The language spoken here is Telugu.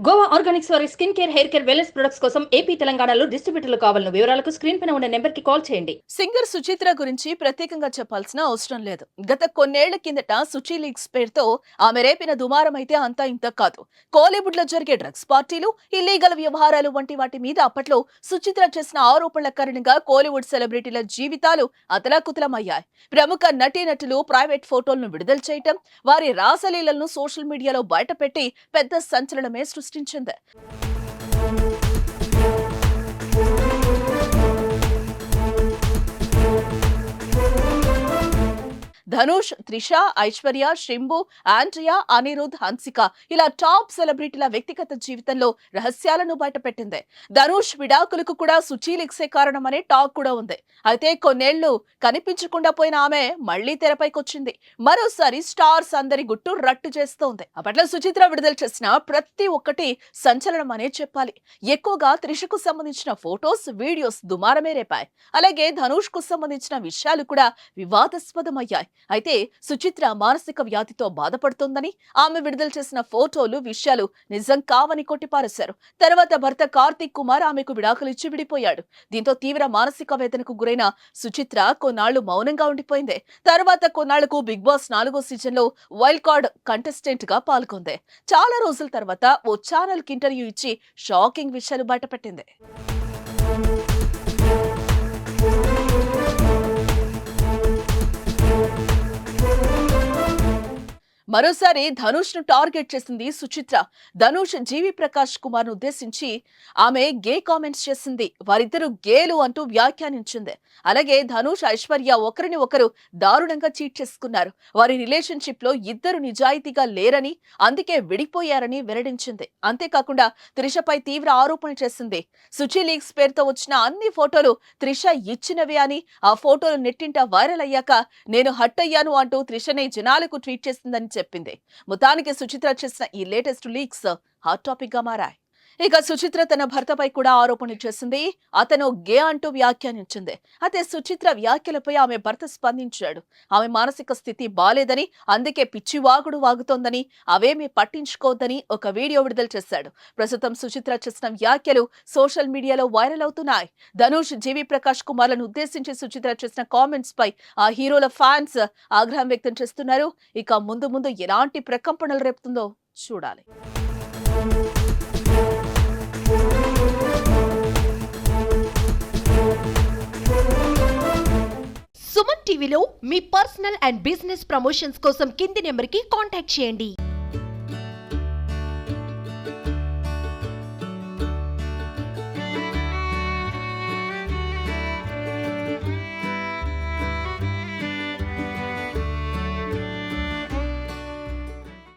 గోవా ఆర్గానిక్స్ వారి skin care, hair care, wellness products కోసం ఏపీ, తెలంగాణలో డిస్ట్రిబ్యూటర్లు కావాలను వివరాలకు స్క్రీన్ పైన ఉన్న నెంబర్ కి కాల్ చేయండి. సింగర్ సుచిత్ర గురించి ప్రత్యేకంగా చెప్పాల్సిన అవసరం లేదు. గత కొన్నేళ్ల కిందట సుచి లీగ్స్ పేరుతో ఆమె రేపిన దుమారం అయితే అంతా ఇంత కాదు. కోలీవుడ్ లో జరిగే డ్రగ్స్ పార్టీలు, ఇల్లీగల్ వ్యవహారాలు వంటి వాటి మీద అప్పట్లో సుచిత్ర చేసిన ఆరోపణల కారణంగా కోలీవుడ్ సెలబ్రిటీల జీవితాలు అతలాకుతలమయ్యాయి. ప్రముఖ నటీనటులు ప్రైవేట్ ఫోటోలను విడుదల చేయటం, వారి రాసలీలలను సోషల్ మీడియాలో బయటపెట్టి పెద్ద సంచలనమే సృష్టించింది. ధనుష్, త్రిష, ఐశ్వర్య, శింబు, ఆండ్రియా, అనిరుద్, హన్సిక ఇలా టాప్ సెలబ్రిటీల వ్యక్తిగత జీవితంలో రహస్యాలను బయటపెట్టింది. ధనుష్ విడాకులకు కూడా సుచి లీగ్సే కారణమనే టాక్ కూడా ఉంది. అయితే కొన్నేళ్లు కనిపించకుండా పోయిన ఆమె మళ్లీ తెరపైకొచ్చింది. మరోసారి స్టార్స్ అందరి గుట్టు రట్టు చేస్తోంది. అప్పట్లో సుచిత్ర విడుదల చేసిన ప్రతి ఒక్కటి సంచలనం అనే చెప్పాలి. ఎక్కువగా త్రిషకు సంబంధించిన ఫోటోస్, వీడియోస్ దుమారమే రేపాయి. అలాగే ధనుష్ కు సంబంధించిన విషయాలు కూడా వివాదాస్పదమయ్యాయి. అయితే సుచిత్ర మానసిక వ్యాధితో బాధపడుతోందని, ఆమె విడుదల చేసిన ఫోటోలు, విషయాలు నిజం కావని కొట్టిపారేశారు. తర్వాత భర్త కార్తీక్ కుమార్ ఆమెకు విడాకులిచ్చి విడిపోయాడు. దీంతో తీవ్ర మానసిక వేదనకు గురైన సుచిత్ర కొన్నాళ్లు మౌనంగా ఉండిపోయింది. తర్వాత కొన్నాళ్లకు బిగ్ బాస్ 4వ సీజన్ లో వైల్డ్ కార్డ్ కంటెస్టెంట్ గా పాల్గొంది. చాలా రోజుల తర్వాత ఓ ఛానల్ కి ఇంటర్వ్యూ ఇచ్చి షాకింగ్ విషయాలు బయటపెట్టింది. మరోసారి ధనుష్ ను టార్గెట్ చేసింది సుచిత్ర. ధనుష్ జీవి ప్రకాష్ కుమార్ ను ఉద్దేశించి ఆమె గే కామెంట్స్ చేసింది. వారిద్దరు గేలు అంటూ వ్యాఖ్యానించింది. అలాగే ధనుష్, ఐశ్వర్య ఒకరిని ఒకరు దారుణంగా చీట్ చేసుకున్నారు. వారి రిలేషన్షిప్ లో ఇద్దరు నిజాయితీగా లేరని, అందుకే విడిపోయారని వెల్లడించింది. అంతేకాకుండా త్రిషపై తీవ్ర ఆరోపణ చేసింది. సుచి లీగ్స్ పేరుతో వచ్చిన అన్ని ఫోటోలు త్రిష ఇచ్చినవే అని, ఆ ఫోటోలు నెట్టింట వైరల్ అయ్యాక నేను హట్ అయ్యాను అంటూ త్రిషనే జనాలకు ట్వీట్ చేసిందని చెప్పింది. మొత్తానికి సుచిత్ర చేసిన ఈ లేటెస్ట్ లీక్స్ హాట్ టాపిక్ గా మారాయి. ఇక సుచిత్ర తన భర్తపై కూడా ఆరోపణలు చేసింది. అతను గే అంటూ వ్యాఖ్యానించింది. అయితే సుచిత్ర వ్యాఖ్యలపై ఆమె భర్త స్పందించాడు. ఆమె మానసిక స్థితి బాలేదని, అందుకే పిచ్చి వాగుడు వాగుతోందని, అవేమీ పట్టించుకోవద్దని ఒక వీడియో విడుదల చేశాడు. ప్రస్తుతం సుచిత్ర చేసిన వ్యాఖ్యలు సోషల్ మీడియాలో వైరల్ అవుతున్నాయి. ధనుష్, జీవి ప్రకాష్ కుమార్లను ఉద్దేశించి సుచిత్ర చేసిన కామెంట్స్ పై ఆ హీరోల ఫ్యాన్స్ ఆగ్రహం వ్యక్తం చేస్తున్నారు. ఇక ముందు ముందు ఎలాంటి ప్రకంపనలు రేపుతుందో చూడాలి. సుమన్ టీవీలో మీ పర్సనల్ అండ్ బిజినెస్ ప్రమోషన్స్ కోసం కింది నెంబర్కి కాంటాక్ట్ చేయండి.